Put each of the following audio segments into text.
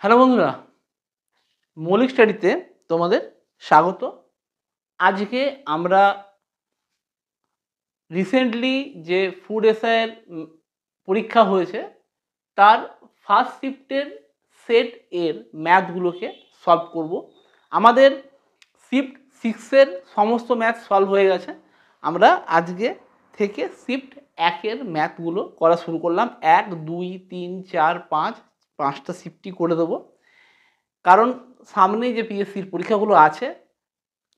Hello বন্ধুরা, মৌলিক স্টাডিতে তোমাদের স্বাগত। আজকে আমরা রিসেন্টলি যে ফুড এসআইয়ের পরীক্ষা হয়েছে তার ফার্স্ট শিফটের সেট এর ম্যাথগুলোকে সলভ করব। আমাদের শিফট 6-এর সমস্ত ম্যাথ সলভ হয়ে গেছে। আমরা আজকে থেকে শিফট 1-এর ম্যাথগুলো করা শুরু করলাম। 1, 2, 3, 4, 5 5টা শিফটই করে দেবো, কারণ সামনেই যে পিএসসির পরীক্ষাগুলো আছে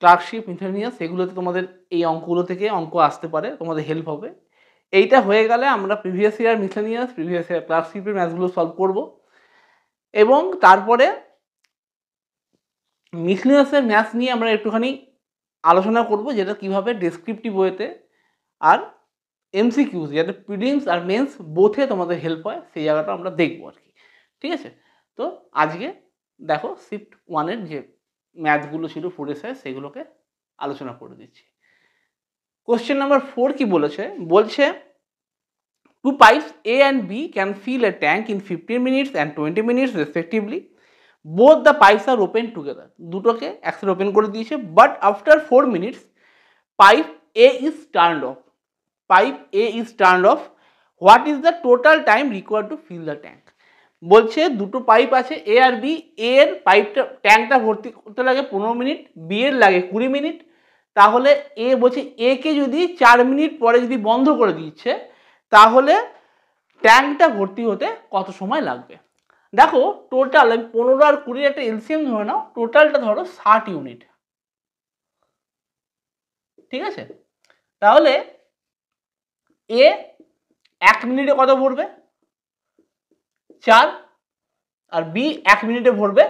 ক্লার্কশিপ মিসেলেনিয়াস, সেগুলোতে তোমাদের এই অঙ্কগুলো থেকে অঙ্ক আসতে পারে, তোমাদের হেল্প হবে। এইটা হয়ে গেলে আমরা previous year miscellaneous, previous year ক্লার্কশিপের ম্যাথগুলো সলভ করব এবং তারপরে মিসেলেনিয়াসের ম্যাথস নিয়ে আমরা একটুখানি আলোচনা করব, যেটা কিভাবে ডেসক্রিপটিভ ওয়েতে আর এমসিকিউজ, যেটা প্রিলিমস আর মেন্স বোথে তোমাদের হেল্প হয়, সেই জায়গাটা আমরা দেখবো আর কি। ঠিক আছে, তো আজকে দেখো শিফট 1-এর যে ম্যাথগুলো ছিল ফুড এসআই সেগুলোকে আলোচনা করে দিচ্ছি। কোশ্চেন নাম্বার 4 কি বলেছে? বলছে two pipes A and B can fill a tank in 15 minutes and 20 minutes respectively. Both the pipes are open together. দুটোকে একসাথে ওপেন করে দিয়েছে, but after 4 minutes pipe A is turned off. Pipe A is turned off. What is the total time required to fill the tank? বলছে দুটো pipe আছে এ আর B, এর পাইপটা ট্যাঙ্কটা ভর্তি করতে লাগে 15 মিনিট, বি এর লাগে 20 মিনিট। তাহলে এ বলছে এ কে যদি 4 মিনিট পরে যদি বন্ধ করে দিচ্ছে তাহলে ট্যাঙ্কটা ভর্তি হতে কত সময় লাগবে? দেখো টোটাল 15 আর 20 একটা এলসিএম ধরে নাও, টোটালটা ধরো 60 ইউনিট। ঠিক আছে, তাহলে এ 1 মিনিটে কত ভরবে? 4, আর বি 1 মিনিটে ভরবে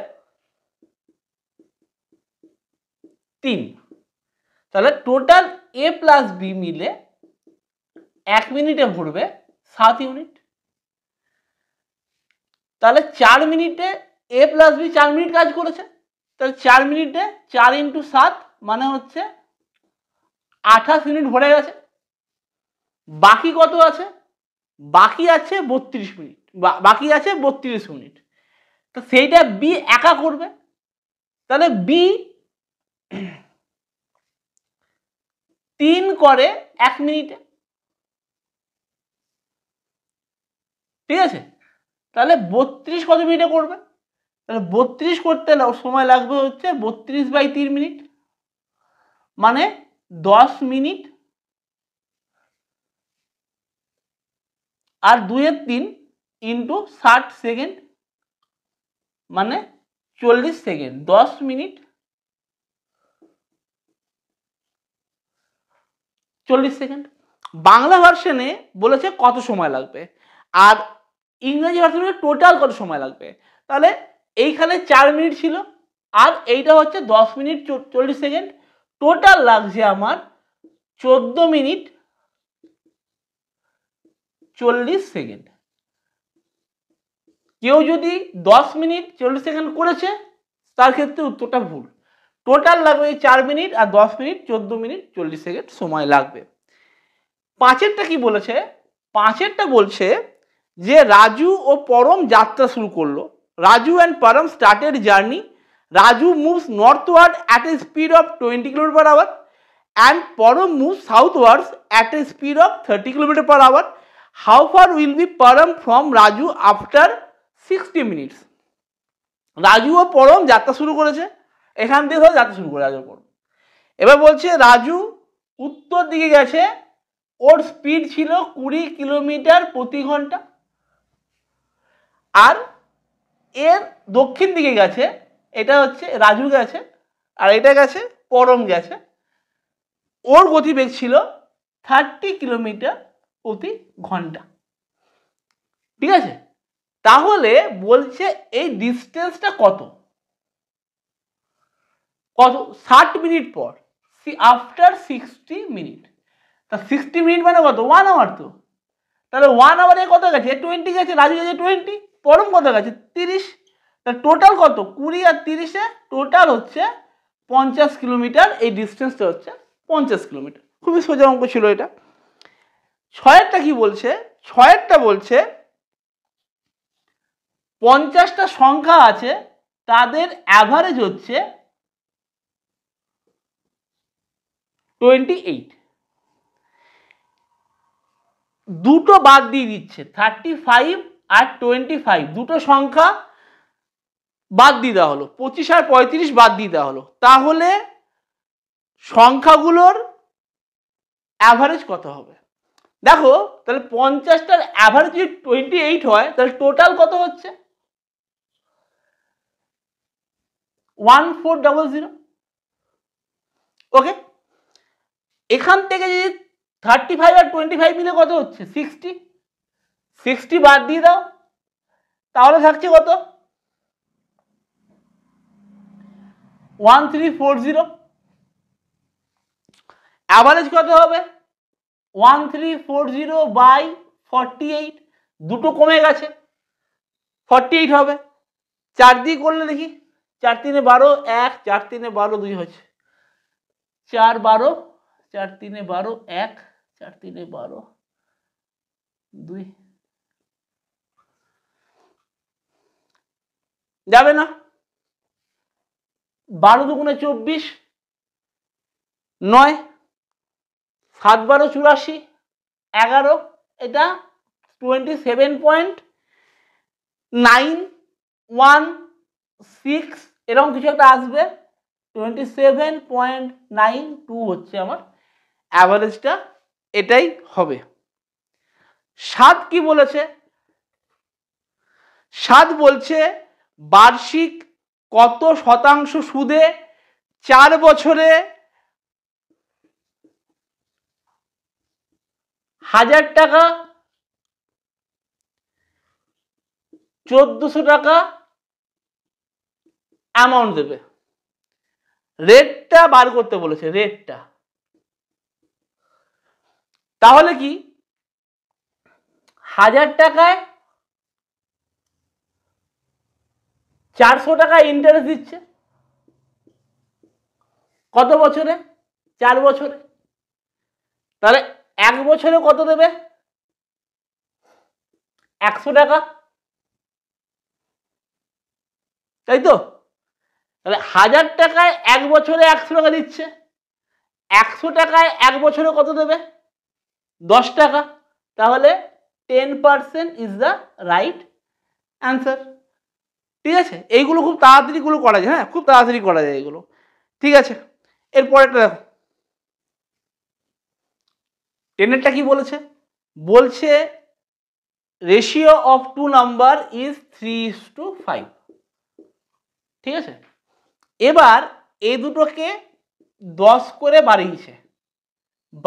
3। তাহলে টোটাল এ প্লাস বি মিলে 1 মিনিটে ভরবে 7 ইউনিট। তাহলে 4 মিনিটে এ প্লাস বি 4 মিনিট কাজ করেছে, তাহলে 4 মিনিটে 4 × 7 মানে হচ্ছে 28 ইউনিট ভরে গেছে। বাকি কত আছে? বাকি আছে 32 মিনিট, বাকি আছে 32 ইউনিট। তো সেইটা বি একা করবে, তাহলে বি 3 করে 1 মিনিটে। ঠিক আছে, তাহলে 32 কত মিনিটে করবে? তাহলে 32 করতে সময় লাগবে হচ্ছে 32/3 মিনিট, মানে 10 মিনিট, আর 2/3 ইন্টু 60 সেকেন্ড মানে 40 সেকেন্ড, 10 মিনিট 40 সেকেন্ড। বাংলা ভার্সনে বলেছে কত সময় লাগবে, আর ইংরেজি ভার্সনে টোটাল কত সময় লাগবে। তাহলে এইখানে 4 মিনিট ছিল আর এইটা হচ্ছে 10 মিনিট 40 সেকেন্ড, টোটাল লাগছে আমার 14 মিনিট 40 সেকেন্ড। কেউ যদি 10 মিনিট 40 সেকেন্ড করেছে তার ক্ষেত্রে উত্তরটা ভুল। টোটাল লাগবে 4 মিনিট আর 10 মিনিট 14 মিনিট 40 সেকেন্ড সময় লাগবে। 5এরটা কি বলেছে? 5এরটা বলছে যে রাজু ও পরম যাত্রা শুরু করলো। Raju and Param started journey. Raju moves northward at a speed of 20 km/h and Param moves southwards at a speed of 30 km/h. How far will be Param from Raju after 60 minutes? Raju ও পরম যাত্রা শুরু করেছে, এখান থেকে ধরো যাত্রা শুরু করে রাজু পরম। এবার বলছে রাজু উত্তর দিকে গেছে, ওর স্পিড ছিল 20 কিলোমিটার প্রতি ঘন্টা, আর এর দক্ষিণ দিকে গেছে, এটা হচ্ছে রাজু গেছে আর এটা গেছে পরম গেছে, ওর গতিবেগ ছিল 30 কিলোমিটার প্রতি ঘন্টা। ঠিক আছে, তাহলে বলছে এই ডিস্টেন্সটা কত? কত? 60 মিনিট পর, আফটার 60 মিনিট। তা 60 মিনিট মানে কত? 1 আওয়ার। তো তাহলে 1 আওয়ারে কত গেছে? 20 গেছে, রাজু গেছে 20, পরম কত গেছে? 30। তা টোটাল কত? 20 আর 30-এ টোটাল হচ্ছে 50 কিলোমিটার। এই ডিস্টেন্সটা হচ্ছে 50 কিলোমিটার। খুবই সোজা অঙ্ক ছিল এটা। 6এরটা কি বলছে? 6এরটা বলছে 50টা সংখ্যা আছে, তাদের অ্যাভারেজ হচ্ছে 28। দুটো বাদ দিয়ে দিচ্ছে, 35 আর 25, দুটো সংখ্যা বাদ দিয়ে দেওয়া হলো, 25 আর 35 বাদ দিয়ে দেওয়া হলো। তাহলে সংখ্যাগুলোর অ্যাভারেজ কত হবে? দেখো, তাহলে 50টার অ্যাভারেজ যদি 28 হয়, তাহলে টোটাল কত হচ্ছে? 1400। ওকে, এখান থেকে যদি 35 আর 25 মিলে কত হচ্ছে? 60। 60 বাদ দিয়ে দাও, তাহলে থাকছে কত? 1340। অ্যাভারেজ কত হবে? 1340 বাই 48, দুটো কমে গেছে, 48 হবে। 4 দিয়ে করলে দেখি, 4 3 12, 1, 4 3 12, 2 হচ্ছে 4 12, 4 3 12, 1, 4 3 12, 2 যাবে না। 12 দুগুণে 24, 9, 7 12 84, 11, এটা 27.916 এরকম কিছু একটা আসবে। 27.92 হচ্ছে আমার অ্যাভারেজটা, এটাই হবে। 7 কি বলেছে? 7 বলছে বার্ষিক কত শতাংশ সুদে 4 বছরে 1000 টাকা 1400 টাকা অ্যামাউন্ট দেবে। রেটটা বার করতে বলেছে, রেটটা। তাহলে কি 1000 টাকায় 400 টাকা ইন্টারেস্ট দিচ্ছে, কত বছরে? 4 বছরে। তাহলে 1 বছরে কত দেবে? 100 টাকা, তাই তো? তাহলে 1000 টাকায় 1 বছরে 100 টাকা দিচ্ছে, 100 টাকায় 1 বছরে কত দেবে? 10 টাকা। তাহলে 10% ইজ দ্য রাইট অ্যান্সার। ঠিক আছে, এইগুলো খুব তাড়াতাড়ি গুলো করা যায়, হ্যাঁ, খুব তাড়াতাড়ি করা যায় এগুলো। ঠিক আছে, এরপরেরটা দেখো, 10এরটা কি বলেছে? বলছে ratio of two number is 3:5। ঠিক আছে, এবার এই দুটোকে 10 করে বাড়িয়েছে,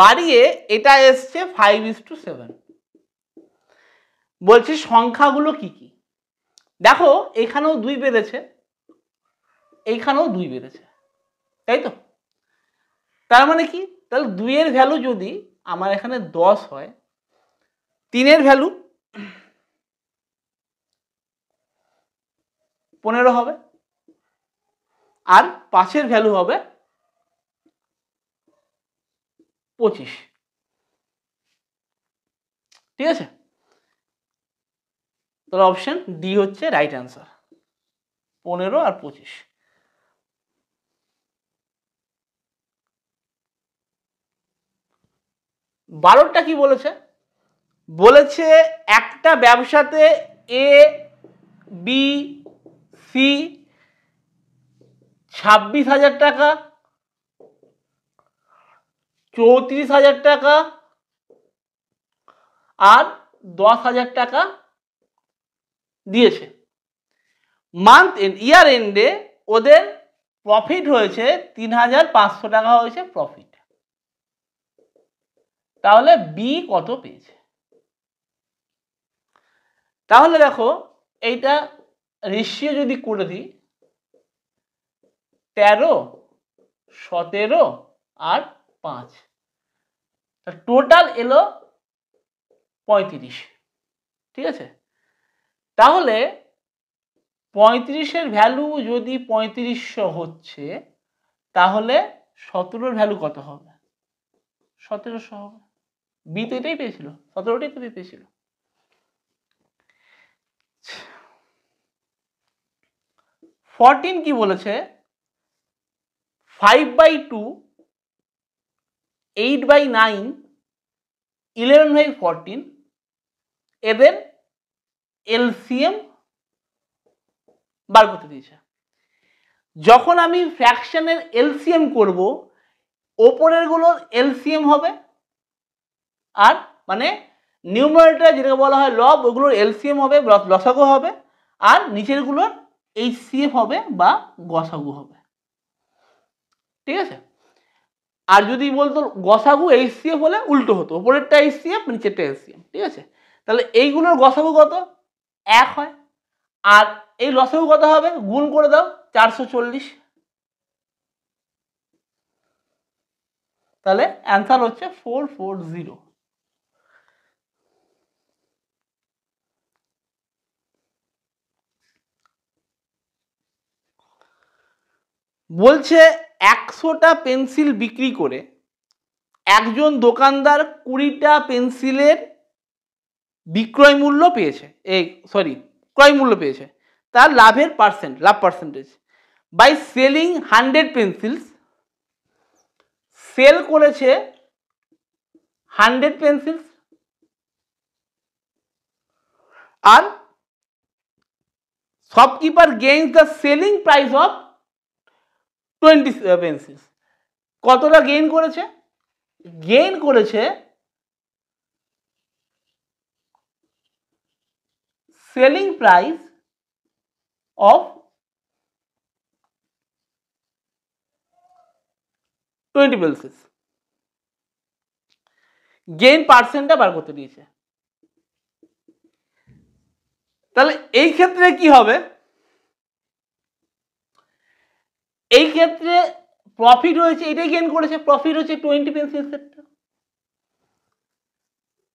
বাড়িয়ে এটা এসছে 5:7। বলছে সংখ্যাগুলো কি কি? দেখো, এখানেও 2 বেড়েছে, এইখানেও 2 বেড়েছে, তাই তো? তার মানে কি? তাহলে 2 এর ভ্যালু যদি আমার এখানে 10 হয়, 3 এর ভ্যালু 15 হবে, আর 5 এর ভ্যালু হবে 25। ঠিক আছে, তাহলে অপশন ডি হচ্ছে রাইট অ্যান্সার, 15 আর 25। বারোটা কি বলেছে? বলেছে একটা ব্যবসাতে এ বি সি 26,000 টাকা, 34,000 টাকা আর 10,000 টাকা দিয়েছে। মান্থ এন্ড, ইয়ার এন্ডে ওদের প্রফিট হয়েছে 3,500 টাকা হয়েছে প্রফিট। তাহলে বি কত পেয়েছে? তাহলে দেখো, এইটা রেশিও যদি করে দিই, 13, 17 আর 5, টোটাল এলো 35। ঠিক আছে, তাহলে 35-এর ভ্যালু যদি 3500 হচ্ছে, তাহলে 17-এর ভ্যালু কত হবে? 1700 হবে। বি তো এটাই পেয়েছিল, 17টাই তো পেয়েছিল। 14 কি বলেছে 5/2, 8/9, 11/14 এদের এলসিএম বার করতে দিয়েছে। যখন আমি ফ্র্যাকশনের এলসিএম করব ওপরের গুলোর এলসিএম হবে আর মানে নিউমারেটর যেটাকে বলা হয় লব ওগুলোর এলসিএম হবে লসাগু হবে আর নিচের গুলোর এইচসিএফ হবে বা গসাগু হবে। ঠিক আছে, আর যদি বলতো গসাগু এইচসিএফ হলে উল্টো হতো, ওপরেরটা এইচসিএফ নিচেরটা এলসিএম। ঠিক আছে, তাহলে এইগুলোর গসাগু কত 1 হয় আর এই লসাগু কত হবে গুণ করে দাও 440, তাহলে অ্যান্সার হচ্ছে 440। বলছে 100টা পেন্সিল বিক্রি করে একজন দোকানদার 20টা পেন্সিলের বিক্রয় মূল্য পেয়েছে, ক্রয় মূল্য পেয়েছে, তার লাভ percentage by selling 100 pencils, sell করেছে 100 পেন্সিলস আর shopkeeper gains the selling price of 20 pencils. কতটা গেইন করেছে? গেইন করেছে selling price of 20 pencils. Gain পার্সেন্টটা বার করতে দিয়েছে। তাহলে এই ক্ষেত্রে কি হবে? এই ক্ষেত্রে প্রফিট হয়েছে, এটাই গেইন করেছে, প্রফিট হচ্ছে 20 পেন্সিলসেরটা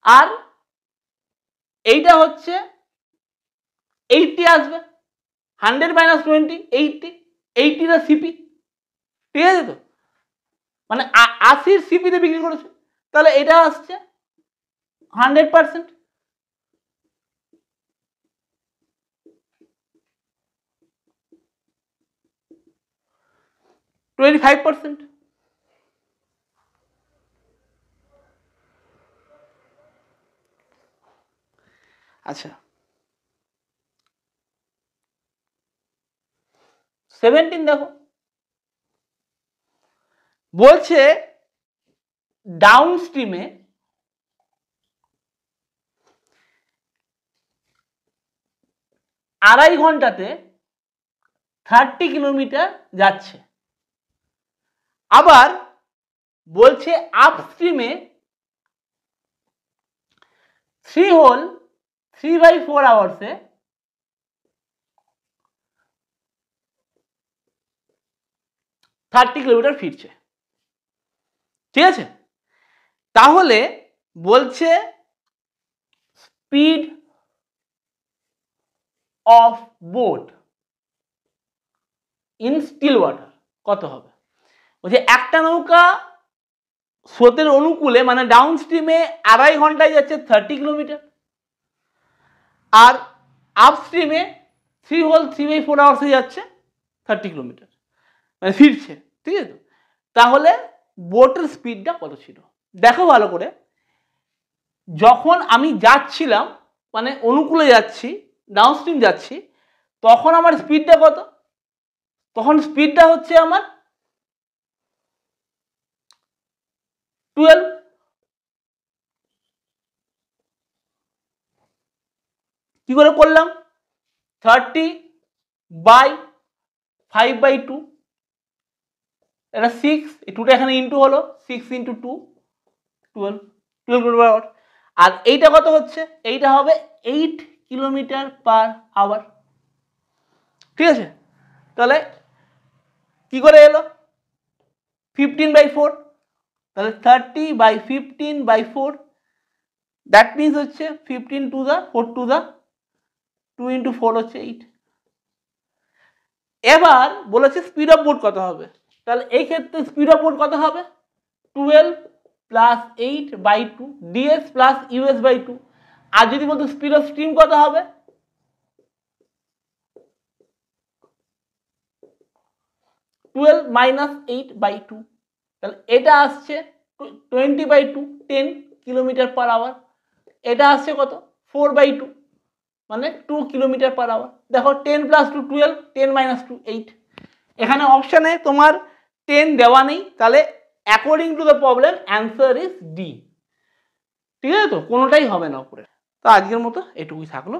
আর এইটা হচ্ছে 80 আসবে, 100 - 20 80টা সিপি। ঠিক আছে, তো মানে 80 সিপিতে বিক্রি করেছে, তাহলে এটা আসছে 100%। 25%। আচ্ছা 17 দেখো, বলছে ডাউন স্ট্রিমে আড়াই ঘন্টাতে 30 কিলোমিটার যাচ্ছে, আবার বলছে আপস্ট্রিমে 3/4 আওয়ার্সে 30 কিলোমিটার ফিরছে। ঠিক আছে, তাহলে বলছে speed of boat in still water কত হবে? বলছে একটা নৌকা স্রোতের অনুকূলে মানে ডাউন স্ট্রিমে আড়াই ঘন্টায় যাচ্ছে 30 কিলোমিটার আর আপস্ট্রিমে 3/4 আওয়ার্সে যাচ্ছে 30 কিলোমিটার, মানে ফিরছে। ঠিক আছে, তাহলে বোটের স্পিডটা কত ছিল দেখো ভালো করে। যখন আমি যাচ্ছিলাম মানে অনুকূলে যাচ্ছি, ডাউনস্ট্রিম যাচ্ছি, তখন আমার স্পিডটা কত? তখন স্পিডটা হচ্ছে আমার 12। কি করে করলাম? 30/5/2, এটা 6, এই 2টা এখানে ইন্টু হলো, 6 × 2 12 কিলোমিটার। আর এইটা কত হচ্ছে? এইটা হবে 8 কিলোমিটার পার আওয়ার। ঠিক আছে, তাহলে কি করে এলো 15/4, তাহলে 30/15/4, দ্যাট মিনস হচ্ছে 15 টু দা 4 টু দা 2 × 4 হচ্ছে 8। এবার বলেছে স্পিড অফ বোট কত হবে, তাহলে এই ক্ষেত্রে স্পিড অফ বোট কত হবে? 12 + 8/2 ds + us/2। আর যদি বলতো স্পিড অফ স্ট্রিম কত হবে? 12 মাইনাস 8/2, তাহলে এটা আসছে 20/2, 10 কিলোমিটার পার আওয়ার। এটা আসছে কত 4/2 মানে 2 কিলোমিটার পার আওয়ার। দেখো 10 প্লাস 2 12, 10 মাইনাস 2 8। এখানে অপশানে তোমার 10 দেওয়া নেই, তাহলে according to the problem answer is D. ঠিক আছে, তো কোনোটাই হবে না উপরে। তো আজকের মতো এটুকুই থাকলো।